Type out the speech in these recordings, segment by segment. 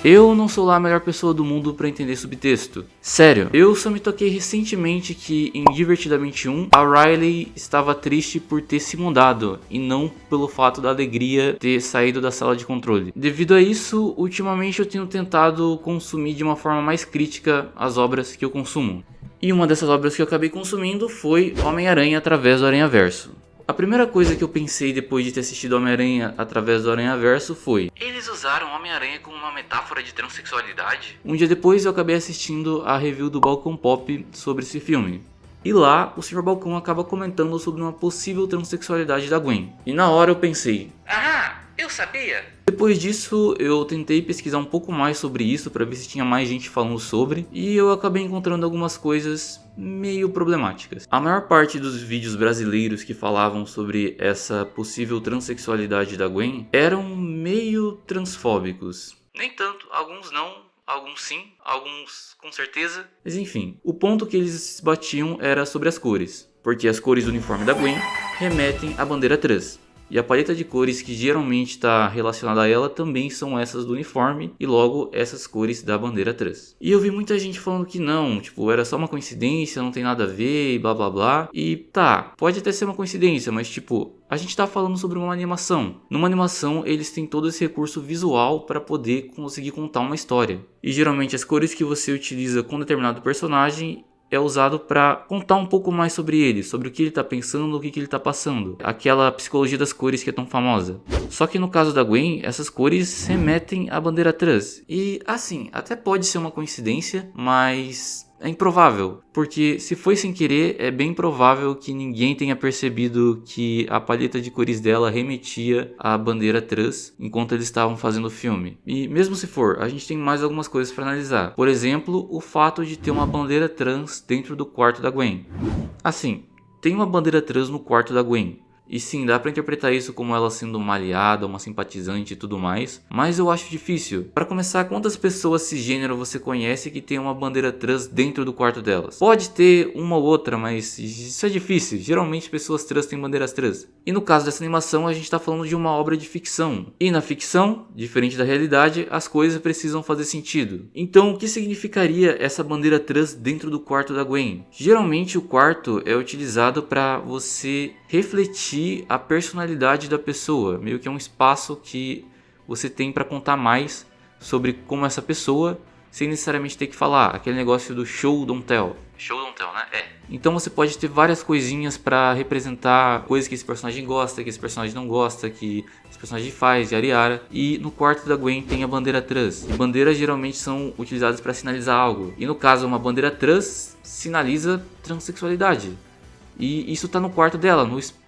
Eu não sou lá a melhor pessoa do mundo pra entender subtexto. Sério, eu só me toquei recentemente que em Divertidamente 1, a Riley estava triste por ter se mudado e não pelo fato da alegria ter saído da sala de controle. Devido a isso, ultimamente eu tenho tentado consumir de uma forma mais crítica as obras que eu consumo. E uma dessas obras que eu acabei consumindo foi Homem-Aranha através do Aranhaverso. A primeira coisa que eu pensei depois de ter assistido Homem-Aranha através do Aranhaverso foi: eles usaram Homem-Aranha como uma metáfora de transexualidade? Um dia depois eu acabei assistindo a review do Balcão Pop sobre esse filme. E lá, o Sr. Balcão acaba comentando sobre uma possível transexualidade da Gwen. E na hora eu pensei: ah, eu sabia! Depois disso, eu tentei pesquisar um pouco mais sobre isso para ver se tinha mais gente falando sobre, e eu acabei encontrando algumas coisas meio problemáticas. A maior parte dos vídeos brasileiros que falavam sobre essa possível transexualidade da Gwen eram meio transfóbicos. Nem tanto, alguns não, alguns sim, alguns com certeza. Mas enfim, o ponto que eles batiam era sobre as cores, porque as cores do uniforme da Gwen remetem à bandeira trans. E a paleta de cores que geralmente está relacionada a ela também são essas do uniforme e logo essas cores da bandeira trans. E eu vi muita gente falando que não, tipo, era só uma coincidência, não tem nada a ver e blá blá blá. E tá, pode até ser uma coincidência, mas tipo, a gente tá falando sobre uma animação. Numa animação eles têm todo esse recurso visual para poder conseguir contar uma história. E geralmente as cores que você utiliza com determinado personagem é usado para contar um pouco mais sobre ele, sobre o que ele tá pensando, o que ele tá passando. Aquela psicologia das cores que é tão famosa. Só que no caso da Gwen, essas cores remetem à bandeira trans. E assim, até pode ser uma coincidência, mas é improvável, porque se foi sem querer, é bem provável que ninguém tenha percebido que a paleta de cores dela remetia à bandeira trans enquanto eles estavam fazendo o filme. E mesmo se for, a gente tem mais algumas coisas para analisar. Por exemplo, o fato de ter uma bandeira trans dentro do quarto da Gwen. Assim, tem uma bandeira trans no quarto da Gwen. E sim, dá pra interpretar isso como ela sendo uma aliada, uma simpatizante e tudo mais, mas eu acho difícil. Para começar, quantas pessoas cisgênero você conhece que tem uma bandeira trans dentro do quarto delas? Pode ter uma ou outra, mas isso é difícil. Geralmente pessoas trans têm bandeiras trans. E no caso dessa animação, a gente tá falando de uma obra de ficção. E na ficção, diferente da realidade, as coisas precisam fazer sentido. Então, o que significaria essa bandeira trans dentro do quarto da Gwen? Geralmente o quarto é utilizado para você refletir a personalidade da pessoa, meio que é um espaço que você tem para contar mais sobre como essa pessoa, sem necessariamente ter que falar, aquele negócio do show don't tell. Show don't tell, né? É. Então você pode ter várias coisinhas para representar coisas que esse personagem gosta, que esse personagem não gosta, que esse personagem faz, yara yara. E no quarto da Gwen tem a bandeira trans. E bandeiras geralmente são utilizadas para sinalizar algo. E no caso, uma bandeira trans sinaliza transexualidade. E isso tá no quarto dela, no espaço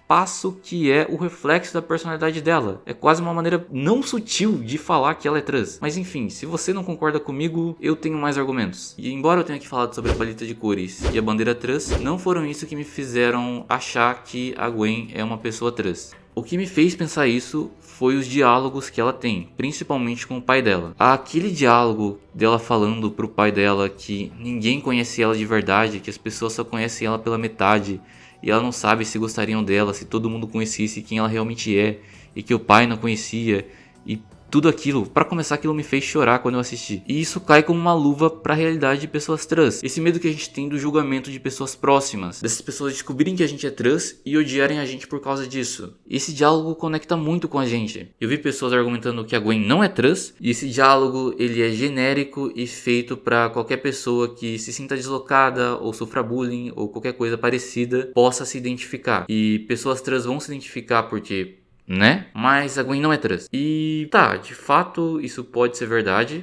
que é o reflexo da personalidade dela. É quase uma maneira não sutil de falar que ela é trans. Mas enfim, se você não concorda comigo, eu tenho mais argumentos. E embora eu tenha aqui falado sobre a paleta de cores e a bandeira trans, não foram isso que me fizeram achar que a Gwen é uma pessoa trans. O que me fez pensar isso foi os diálogos que ela tem, principalmente com o pai dela. Aquele diálogo dela falando pro pai dela que ninguém conhece ela de verdade, que as pessoas só conhecem ela pela metade, e ela não sabe se gostariam dela, se todo mundo conhecesse quem ela realmente é, e que o pai não conhecia, e tudo aquilo, para começar, aquilo me fez chorar quando eu assisti. E isso cai como uma luva para a realidade de pessoas trans. Esse medo que a gente tem do julgamento de pessoas próximas, dessas pessoas descobrirem que a gente é trans e odiarem a gente por causa disso. Esse diálogo conecta muito com a gente. Eu vi pessoas argumentando que a Gwen não é trans, e esse diálogo ele é genérico e feito para qualquer pessoa que se sinta deslocada ou sofra bullying ou qualquer coisa parecida possa se identificar. E pessoas trans vão se identificar porque, né? Mas a Gwen não é trans. E tá, de fato isso pode ser verdade,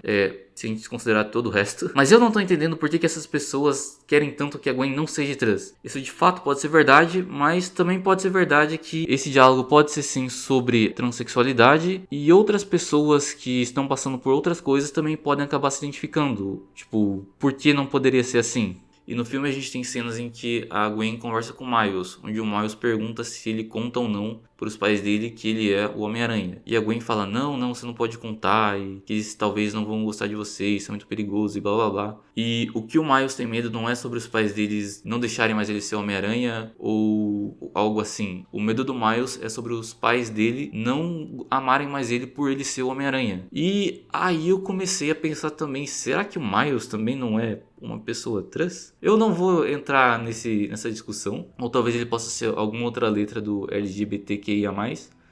se a gente considerar todo o resto. Mas eu não tô entendendo por que essas pessoas querem tanto que a Gwen não seja trans. Isso de fato pode ser verdade, mas também pode ser verdade que esse diálogo pode ser sim sobre transexualidade, e outras pessoas que estão passando por outras coisas também podem acabar se identificando. Tipo, por que não poderia ser assim? E no filme a gente tem cenas em que a Gwen conversa com o Miles, onde o Miles pergunta se ele conta ou não pros pais dele que ele é o Homem-Aranha. E a Gwen fala, não, você não pode contar, e que eles talvez não vão gostar de você, isso é muito perigoso e blá blá blá. E o que o Miles tem medo não é sobre os pais deles não deixarem mais ele ser Homem-Aranha ou algo assim. O medo do Miles é sobre os pais dele não amarem mais ele por ele ser o Homem-Aranha. E aí eu comecei a pensar também, será que o Miles também não é uma pessoa trans? Eu não vou entrar nessa discussão, ou talvez ele possa ser alguma outra letra do LGBTQIA+.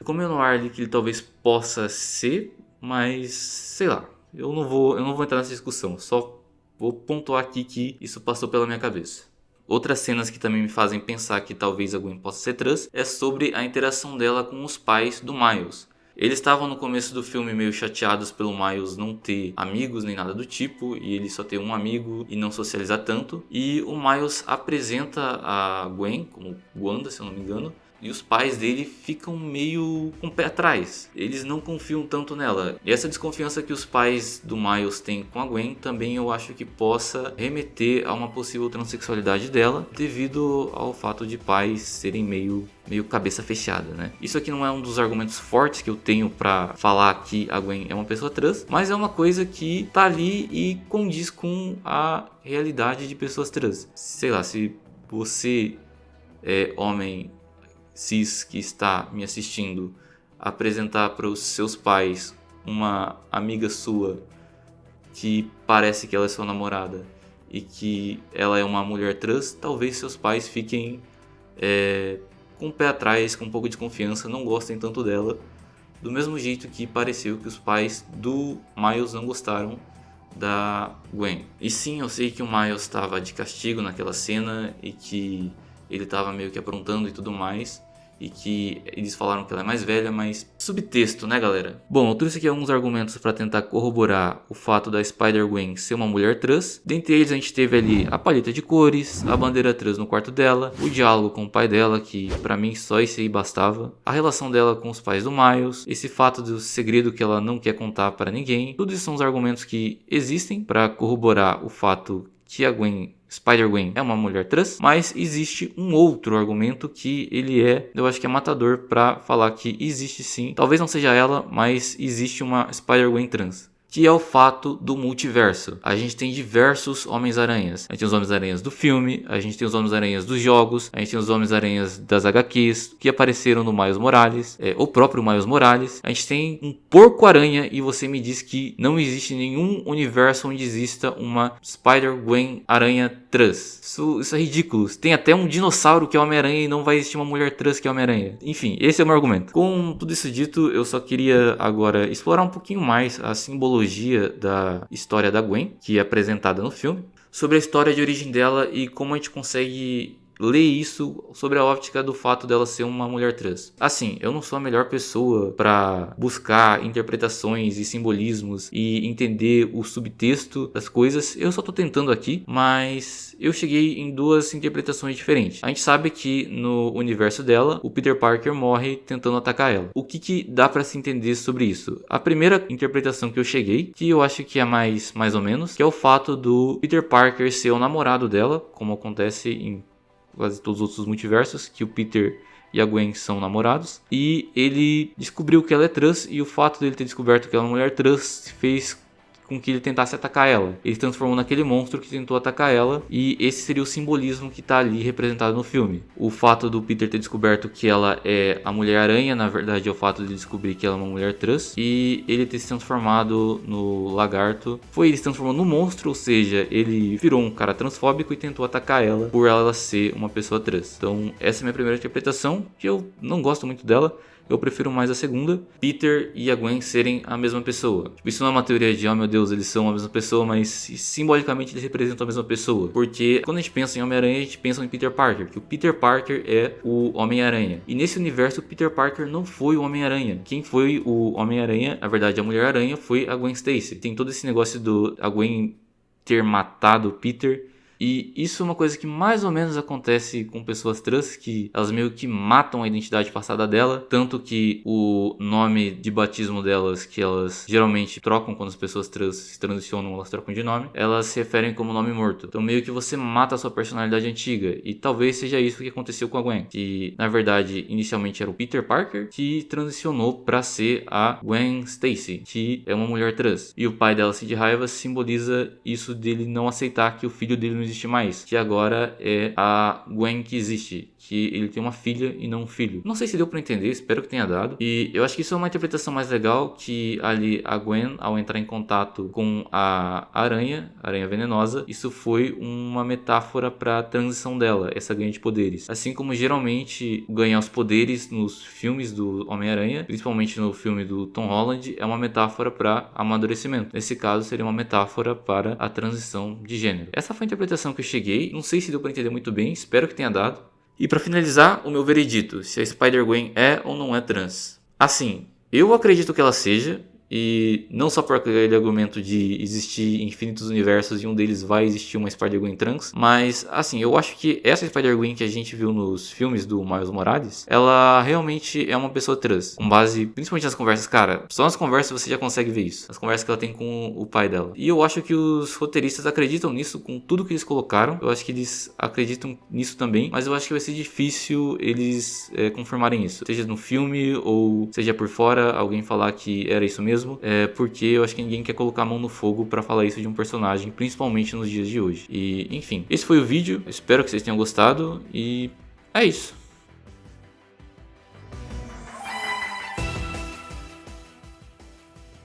Como eu não ar que ele talvez possa ser, mas sei lá, eu não vou entrar nessa discussão, só vou pontuar aqui que isso passou pela minha cabeça. Outras cenas que também me fazem pensar que talvez a Gwen possa ser trans é sobre a interação dela com os pais do Miles. Eles estavam no começo do filme meio chateados pelo Miles não ter amigos nem nada do tipo, e ele só ter um amigo e não socializar tanto. E o Miles apresenta a Gwen como Wanda, se eu não me engano, e os pais dele ficam meio com o pé atrás. Eles não confiam tanto nela. E essa desconfiança que os pais do Miles têm com a Gwen também eu acho que possa remeter a uma possível transexualidade dela, devido ao fato de pais serem meio cabeça fechada, né? Isso aqui não é um dos argumentos fortes que eu tenho pra falar que a Gwen é uma pessoa trans, mas é uma coisa que tá ali e condiz com a realidade de pessoas trans. Sei lá, se você é homem cis que está me assistindo, apresentar para os seus pais uma amiga sua que parece que ela é sua namorada e que ela é uma mulher trans, talvez seus pais fiquem com o pé atrás, com um pouco de confiança, não gostem tanto dela, do mesmo jeito que pareceu que os pais do Miles não gostaram da Gwen. E sim, eu sei que o Miles estava de castigo naquela cena e que ele estava meio que aprontando e tudo mais, e que eles falaram que ela é mais velha, mas subtexto, né, galera? Bom, eu trouxe aqui alguns argumentos para tentar corroborar o fato da Spider-Gwen ser uma mulher trans. Dentre eles a gente teve ali a paleta de cores, a bandeira trans no quarto dela, o diálogo com o pai dela, que pra mim só isso aí bastava, a relação dela com os pais do Miles, esse fato do segredo que ela não quer contar para ninguém. Tudo isso são os argumentos que existem para corroborar o fato que a Spider-Gwen é uma mulher trans, mas existe um outro argumento que eu acho que é matador pra falar que existe sim, talvez não seja ela, mas existe uma Spider-Gwen trans, que é o fato do multiverso. A gente tem diversos Homens-Aranhas. A gente tem os Homens-Aranhas do filme, a gente tem os Homens-Aranhas dos jogos, a gente tem os Homens-Aranhas das HQs, que apareceram no Miles Morales, o próprio Miles Morales. A gente tem um Porco-Aranha e você me diz que não existe nenhum universo onde exista uma Spider-Gwen Aranha trans. Isso é ridículo. Tem até um dinossauro que é Homem-Aranha e não vai existir uma mulher trans que é Homem-Aranha. Enfim, esse é o meu argumento. Com tudo isso dito, eu só queria agora explorar um pouquinho mais a simbologia da história da Gwen, que é apresentada no filme, sobre a história de origem dela e como a gente consegue ler isso sobre a óptica do fato dela ser uma mulher trans. Assim, eu não sou a melhor pessoa para buscar interpretações e simbolismos e entender o subtexto das coisas. Eu só tô tentando aqui, mas eu cheguei em duas interpretações diferentes. A gente sabe que no universo dela, o Peter Parker morre tentando atacar ela. O que dá para se entender sobre isso? A primeira interpretação que eu cheguei, que eu acho que é mais ou menos, que é o fato do Peter Parker ser o namorado dela, como acontece em quase todos os outros multiversos, que o Peter e a Gwen são namorados, e ele descobriu que ela é trans, e o fato dele ter descoberto que ela é uma mulher trans fez com que ele tentasse atacar ela. Ele se transformou naquele monstro que tentou atacar ela, e esse seria o simbolismo que está ali representado no filme. O fato do Peter ter descoberto que ela é a Mulher-Aranha, na verdade é o fato de descobrir que ela é uma mulher trans, e ele ter se transformado no lagarto. Ele se transformou no monstro, ou seja, ele virou um cara transfóbico e tentou atacar ela por ela ser uma pessoa trans. Então essa é a minha primeira interpretação, que eu não gosto muito dela. Eu prefiro mais a segunda, Peter e a Gwen serem a mesma pessoa. Isso não é uma teoria de, oh meu Deus, eles são a mesma pessoa, mas simbolicamente eles representam a mesma pessoa. Porque quando a gente pensa em Homem-Aranha, a gente pensa em Peter Parker, que o Peter Parker é o Homem-Aranha. E nesse universo, o Peter Parker não foi o Homem-Aranha. Quem foi o Homem-Aranha, na verdade a Mulher-Aranha, foi a Gwen Stacy. Tem todo esse negócio a Gwen ter matado o Peter E isso é uma coisa que mais ou menos acontece com pessoas trans, que elas meio que matam a identidade passada dela, tanto que o nome de batismo delas, que elas geralmente trocam quando as pessoas trans se transicionam, elas trocam de nome, elas se referem como nome morto. Então meio que você mata a sua personalidade antiga, e talvez seja isso que aconteceu com a Gwen, que na verdade inicialmente era o Peter Parker, que transicionou para ser a Gwen Stacy, que é uma mulher trans. E o pai dela, Sid Raiva, simboliza isso dele não aceitar que o filho dele não existe mais, que agora é a Gwen que existe, que ele tem uma filha e não um filho. Não sei se deu pra entender, espero que tenha dado. E eu acho que isso é uma interpretação mais legal, que ali a Gwen, ao entrar em contato com a aranha venenosa, isso foi uma metáfora pra transição dela, essa ganho de poderes. Assim como geralmente ganhar os poderes nos filmes do Homem-Aranha, principalmente no filme do Tom Holland, é uma metáfora para amadurecimento. Nesse caso, seria uma metáfora para a transição de gênero. Essa foi a interpretação que eu cheguei. Não sei se deu para entender muito bem, espero que tenha dado. E para finalizar, o meu veredito, se a Spider-Gwen é ou não é trans. Assim, eu acredito que ela seja, e não só por aquele argumento de existir infinitos universos e um deles vai existir uma Spider-Gwen trans, mas assim, eu acho que essa Spider-Gwen que a gente viu nos filmes do Miles Morales, ela realmente é uma pessoa trans, com base principalmente nas conversas, cara, só nas conversas você já consegue ver isso, as conversas que ela tem com o pai dela. E eu acho que os roteiristas acreditam nisso com tudo que eles colocaram, eu acho que eles acreditam nisso também, mas eu acho que vai ser difícil eles confirmarem isso, seja no filme ou seja por fora, alguém falar que era isso mesmo. Porque eu acho que ninguém quer colocar a mão no fogo pra falar isso de um personagem, principalmente nos dias de hoje. E enfim, esse foi o vídeo, espero que vocês tenham gostado e é isso.